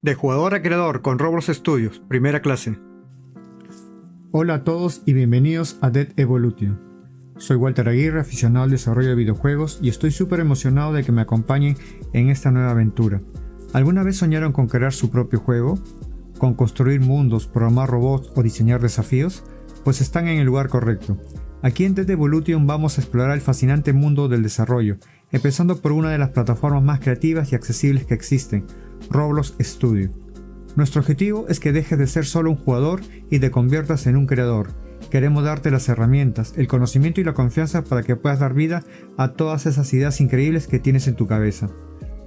De jugador a creador con Roblox Studios, primera clase. Hola a todos y bienvenidos a Dead Evolution. Soy Walter Aguirre, aficionado al desarrollo de videojuegos, y estoy súper emocionado de que me acompañen en esta nueva aventura. ¿Alguna vez soñaron con crear su propio juego? ¿Con construir mundos, programar robots o diseñar desafíos? Pues están en el lugar correcto. Aquí en Dead Evolution vamos a explorar el fascinante mundo del desarrollo, empezando por una de las plataformas más creativas y accesibles que existen, Roblox Studio. Nuestro objetivo es que dejes de ser solo un jugador y te conviertas en un creador. Queremos darte las herramientas, el conocimiento y la confianza para que puedas dar vida a todas esas ideas increíbles que tienes en tu cabeza.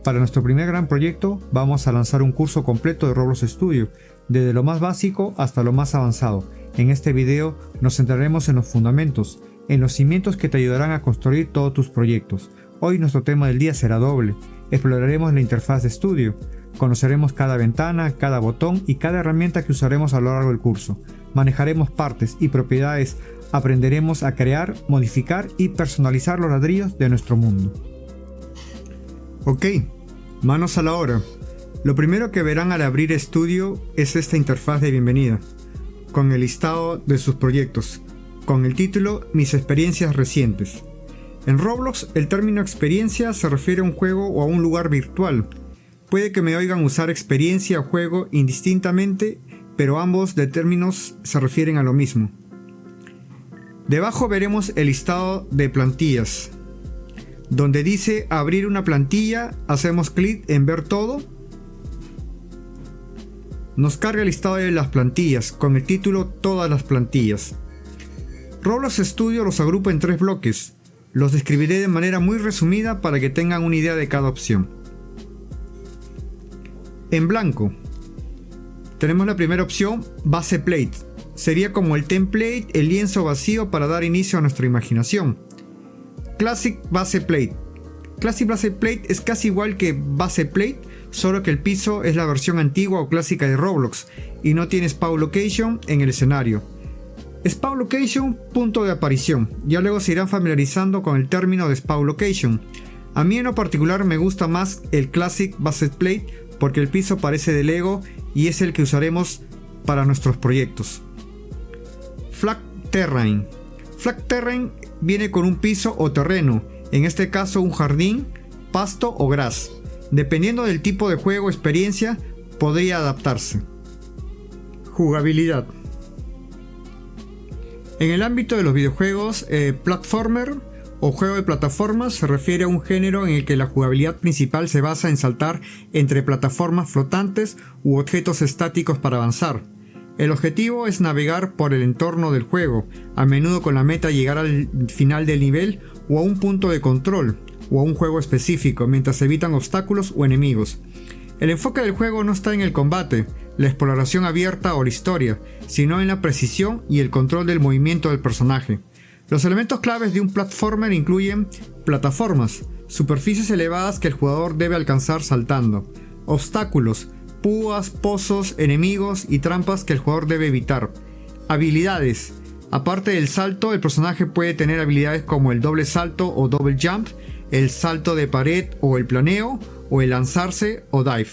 Para nuestro primer gran proyecto vamos a lanzar un curso completo de Roblox Studio, desde lo más básico hasta lo más avanzado. En este video nos centraremos en los fundamentos, en los cimientos que te ayudarán a construir todos tus proyectos. Hoy nuestro tema del día será doble. Exploraremos la interfaz de Studio. Conoceremos cada ventana, cada botón y cada herramienta que usaremos a lo largo del curso. Manejaremos partes y propiedades. Aprenderemos a crear, modificar y personalizar los ladrillos de nuestro mundo. Ok, manos a la obra. Lo primero que verán al abrir Studio es esta interfaz de bienvenida, con el listado de sus proyectos, con el título Mis experiencias recientes. En Roblox, el término experiencia se refiere a un juego o a un lugar virtual. Puede que me oigan usar experiencia o juego indistintamente, pero ambos de términos se refieren a lo mismo. Debajo veremos el listado de plantillas. Donde dice abrir una plantilla, hacemos clic en ver todo. Nos carga el listado de las plantillas, con el título Todas las plantillas. Roblox Studio los agrupa en 3 bloques. Los describiré de manera muy resumida para que tengan una idea de cada opción. En blanco tenemos la primera opción, Base Plate. Sería como el template, el lienzo vacío para dar inicio a nuestra imaginación. Classic Base Plate. Classic Base Plate es casi igual que Base Plate, solo que el piso es la versión antigua o clásica de Roblox y no tiene Spawn Location en el escenario. Spawn Location, punto de aparición. Ya luego se irán familiarizando con el término de Spawn Location. A mí en lo particular me gusta más el Classic Base Plate porque el piso parece de Lego y es el que usaremos para nuestros proyectos. Flat Terrain. Flat Terrain viene con un piso o terreno, en este caso un jardín, pasto o gras. Dependiendo del tipo de juego o experiencia, podría adaptarse. Jugabilidad. En el ámbito de los videojuegos, platformer o juego de plataformas se refiere a un género en el que la jugabilidad principal se basa en saltar entre plataformas flotantes u objetos estáticos para avanzar. El objetivo es navegar por el entorno del juego, a menudo con la meta llegar al final del nivel o a un punto de control o a un juego específico, mientras se evitan obstáculos o enemigos. El enfoque del juego no está en el combate, la exploración abierta o la historia, sino en la precisión y el control del movimiento del personaje. Los elementos claves de un platformer incluyen plataformas, superficies elevadas que el jugador debe alcanzar saltando, obstáculos, púas, pozos, enemigos y trampas que el jugador debe evitar. Habilidades. Aparte del salto, el personaje puede tener habilidades como el doble salto o double jump, el salto de pared o el planeo, o el lanzarse o dive.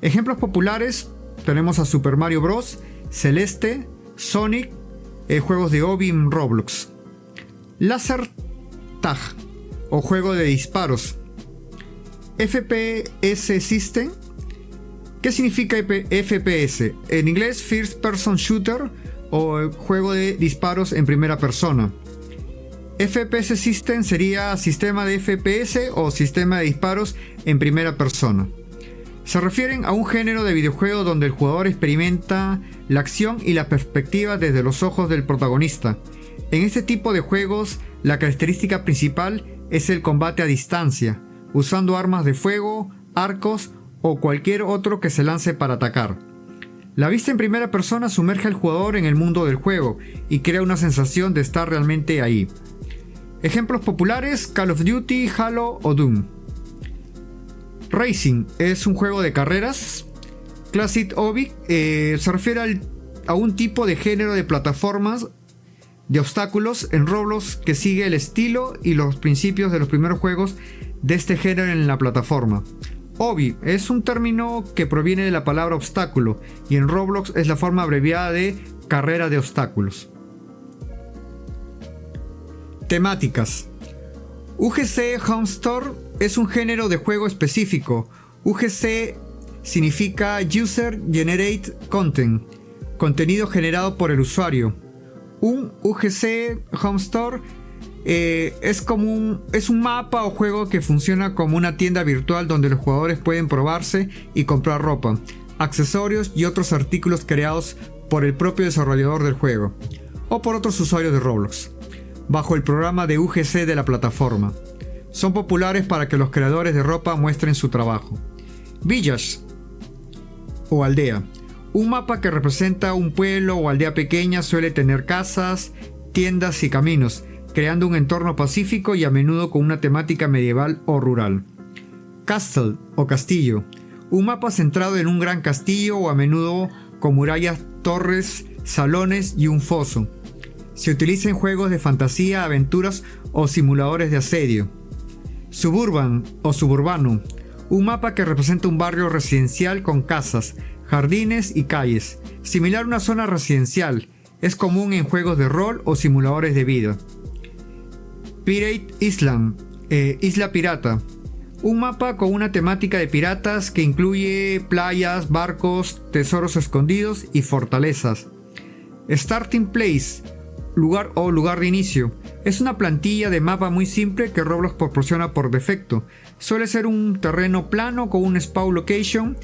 Ejemplos populares tenemos a Super Mario Bros, Celeste, Sonic, juegos de Obi en Roblox. Laser Tag o juego de disparos. FPS System. ¿Qué significa FPS? En inglés, First Person Shooter o juego de disparos en primera persona. FPS System sería sistema de FPS o sistema de disparos en primera persona. Se refieren a un género de videojuego donde el jugador experimenta la acción y la perspectiva desde los ojos del protagonista. En este tipo de juegos, la característica principal es el combate a distancia, usando armas de fuego, arcos o cualquier otro que se lance para atacar. La vista en primera persona sumerge al jugador en el mundo del juego y crea una sensación de estar realmente ahí. Ejemplos populares: Call of Duty, Halo o Doom. Racing es un juego de carreras. Classic Obi se refiere a un tipo de género de plataformas de obstáculos en Roblox que sigue el estilo y los principios de los primeros juegos de este género en la plataforma. Obby es un término que proviene de la palabra obstáculo y en Roblox es la forma abreviada de carrera de obstáculos. Temáticas. UGC Home Store es un género de juego específico. UGC significa User Generate Content, contenido generado por el usuario. Un UGC Home Store es un mapa o juego que funciona como una tienda virtual donde los jugadores pueden probarse y comprar ropa, accesorios y otros artículos creados por el propio desarrollador del juego o por otros usuarios de Roblox, bajo el programa de UGC de la plataforma. Son populares para que los creadores de ropa muestren su trabajo. Village o aldea. Un mapa que representa un pueblo o aldea pequeña suele tener casas, tiendas y caminos, creando un entorno pacífico y a menudo con una temática medieval o rural. Castle o castillo. Un mapa centrado en un gran castillo o a menudo con murallas, torres, salones y un foso. Se utiliza en juegos de fantasía, aventuras o simuladores de asedio. Suburban o suburbano. Un mapa que representa un barrio residencial con casas, jardines y calles. Similar a una zona residencial, es común en juegos de rol o simuladores de vida. Pirate Island, Isla Pirata. Un mapa con una temática de piratas que incluye playas, barcos, tesoros escondidos y fortalezas. Starting Place, lugar de inicio. Es una plantilla de mapa muy simple que Roblox proporciona por defecto. Suele ser un terreno plano con un spawn location,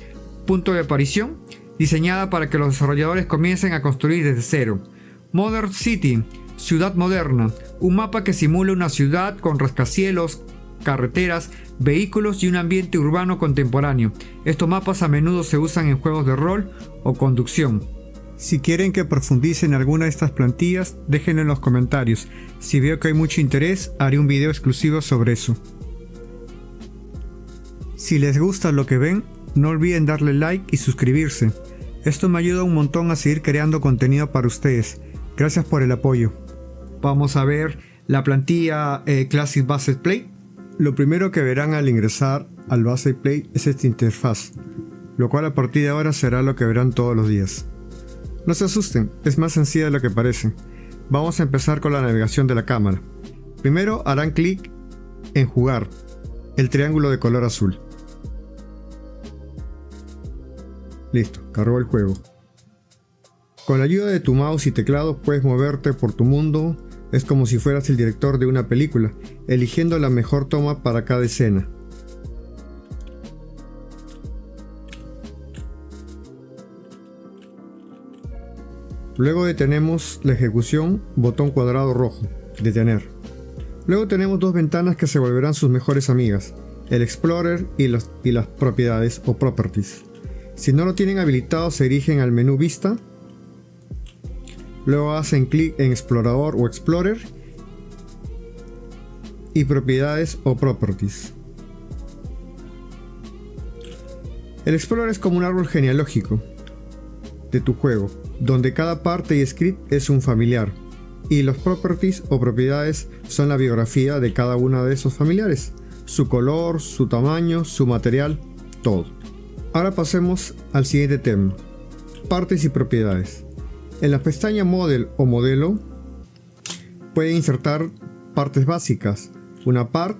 punto de aparición, diseñada para que los desarrolladores comiencen a construir desde cero. Modern City, ciudad moderna. Un mapa que simula una ciudad con rascacielos, carreteras, vehículos y un ambiente urbano contemporáneo. Estos mapas a menudo se usan en juegos de rol o conducción. Si quieren que profundice en alguna de estas plantillas, déjenlo en los comentarios. Si veo que hay mucho interés, haré un video exclusivo sobre eso. Si les gusta lo que ven, no olviden darle like y suscribirse. Esto me ayuda un montón a seguir creando contenido para ustedes. Gracias por el apoyo. Vamos a ver la plantilla Classic Based Play. Lo primero que verán al ingresar al Based Play es esta interfaz, lo cual a partir de ahora será lo que verán todos los días. No se asusten, es más sencilla de lo que parece. Vamos a empezar con la navegación de la cámara. Primero harán clic en Jugar, el triángulo de color azul. Listo, cargó el juego. Con la ayuda de tu mouse y teclado puedes moverte por tu mundo. Es como si fueras el director de una película, eligiendo la mejor toma para cada escena. Luego detenemos la ejecución, botón cuadrado rojo, detener. Luego tenemos dos ventanas que se volverán sus mejores amigas, el Explorer y las propiedades o properties. Si no lo tienen habilitado, se dirigen al menú Vista. Luego hacen clic en Explorador o Explorer y propiedades o properties. El Explorer es como un árbol genealógico de tu juego, donde cada parte y script es un familiar, y los properties o propiedades son la biografía de cada uno de esos familiares, su color, su tamaño, su material, todo. Ahora pasemos al siguiente tema, partes y propiedades. En la pestaña Model o Modelo pueden insertar partes básicas, una part,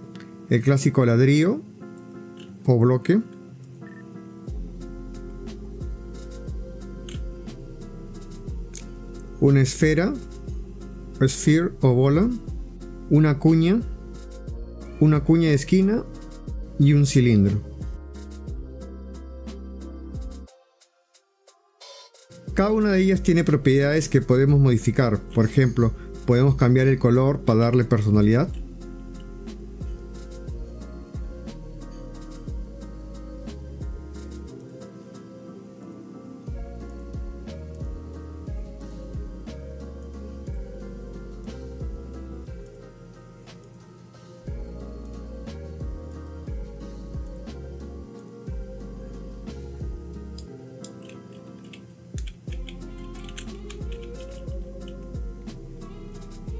el clásico ladrillo o bloque, una esfera, sphere o bola, una cuña de esquina y un cilindro. Cada una de ellas tiene propiedades que podemos modificar. Por ejemplo, podemos cambiar el color para darle personalidad.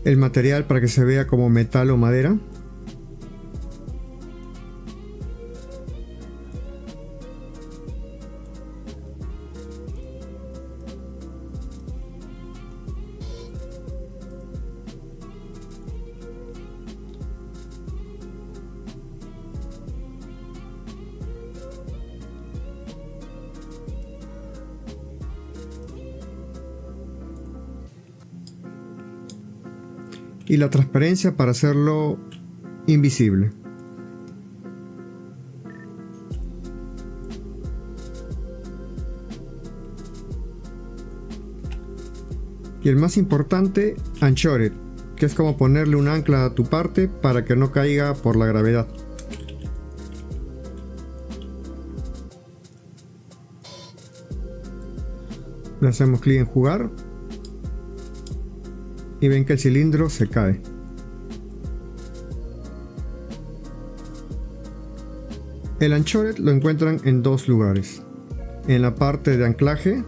El material para que se vea como metal o madera. y la transparencia para hacerlo invisible. Y el más importante, Anchored, que es como ponerle un ancla a tu parte para que no caiga por la gravedad. Le hacemos clic en jugar y ven que el cilindro se cae. El Anchored lo encuentran en dos lugares: en la parte de anclaje,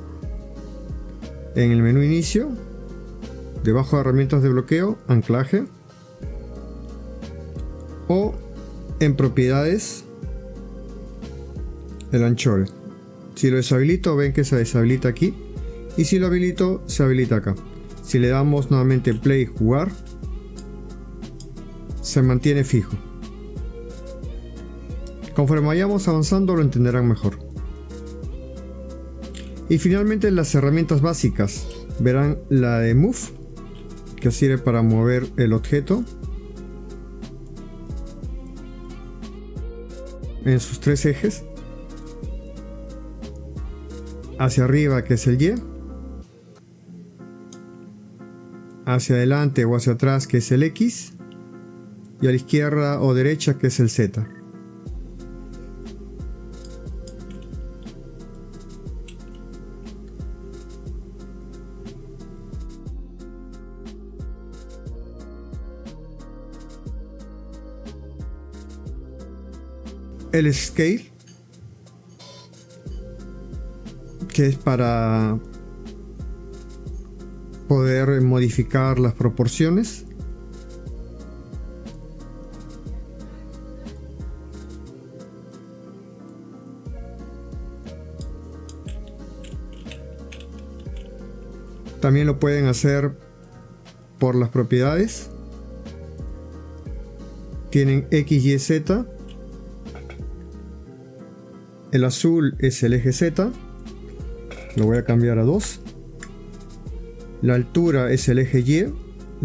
en el menú inicio, debajo de herramientas de bloqueo, anclaje, o en propiedades, el Anchored. Si lo deshabilito, ven que se deshabilita aquí, y si lo habilito, se habilita acá. Si le damos nuevamente play y jugar, se mantiene fijo. Conforme vayamos avanzando lo entenderán mejor. Y finalmente las herramientas básicas. Verán la de Move, que sirve para mover el objeto en sus tres ejes. Hacia arriba, que es el Y. Hacia adelante o hacia atrás, que es el X. Y a la izquierda o derecha, que es el Z. El Scale, que es para poder modificar las proporciones. También lo pueden hacer por las propiedades. Tienen X, Y, Z. El azul es el eje Z, lo voy a cambiar a 2. La altura es el eje Y,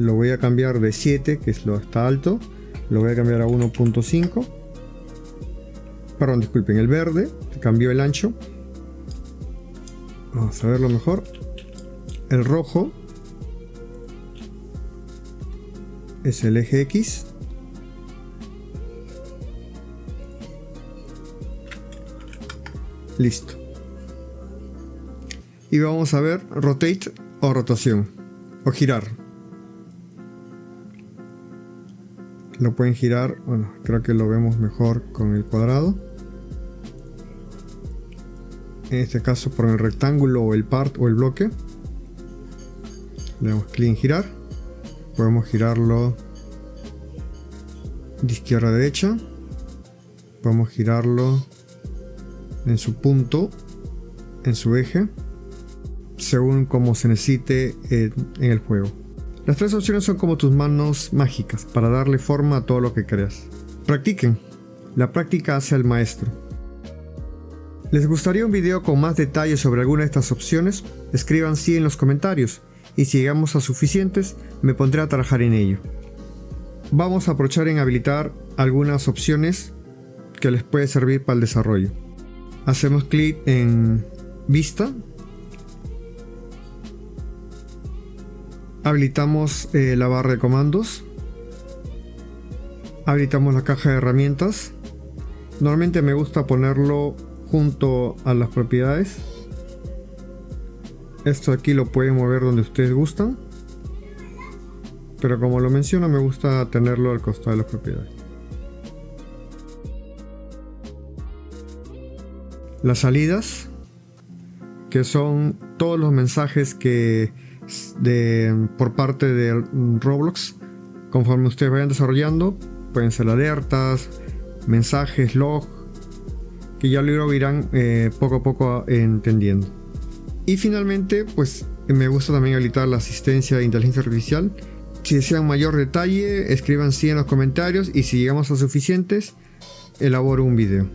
lo voy a cambiar de 7, que es lo está alto, lo voy a cambiar a 1.5. Perdón, disculpen, el verde, cambió el ancho. Vamos a verlo mejor. El rojo es el eje X. Listo. Y vamos a ver rotate o rotación o girar. Lo pueden girar, bueno, creo que lo vemos mejor con el cuadrado. En este caso por el rectángulo o el part o el bloque. Le damos clic en girar. Podemos girarlo de izquierda a derecha. Podemos girarlo en su punto, en su eje, según como se necesite en el juego. Las tres opciones son como tus manos mágicas para darle forma a todo lo que creas. Practiquen. La práctica hace al maestro. ¿Les gustaría un video con más detalles sobre alguna de estas opciones? Escriban sí en los comentarios y si llegamos a suficientes me pondré a trabajar en ello. Vamos a aprovechar en habilitar algunas opciones que les puede servir para el desarrollo. Hacemos clic en Vista. Habilitamos la barra de comandos. Habilitamos la caja de herramientas. Normalmente me gusta ponerlo junto a las propiedades. Esto aquí lo pueden mover donde ustedes gustan. Pero como lo menciono, me gusta tenerlo al costado de las propiedades. Las salidas, que son todos los mensajes que por parte de Roblox, conforme ustedes vayan desarrollando, pueden ser alertas, mensajes, log, que ya lo irán poco a poco entendiendo. Y finalmente, pues me gusta también habilitar la asistencia de inteligencia artificial. Si desean mayor detalle, escriban sí en los comentarios y si llegamos a suficientes, elaboro un video.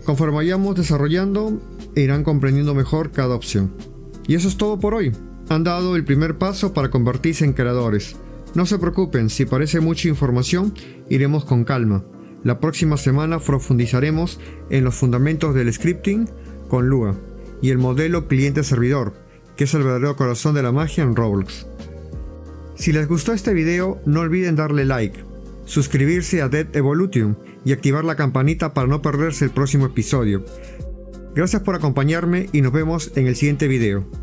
Conforme vayamos desarrollando, irán comprendiendo mejor cada opción. Y eso es todo por hoy. Han dado el primer paso para convertirse en creadores. No se preocupen, si parece mucha información, iremos con calma. La próxima semana profundizaremos en los fundamentos del scripting con Lua y el modelo cliente-servidor, que es el verdadero corazón de la magia en Roblox. Si les gustó este video, no olviden darle like, suscribirse a Dead Evolution y activar la campanita para no perderse el próximo episodio. Gracias por acompañarme y nos vemos en el siguiente video.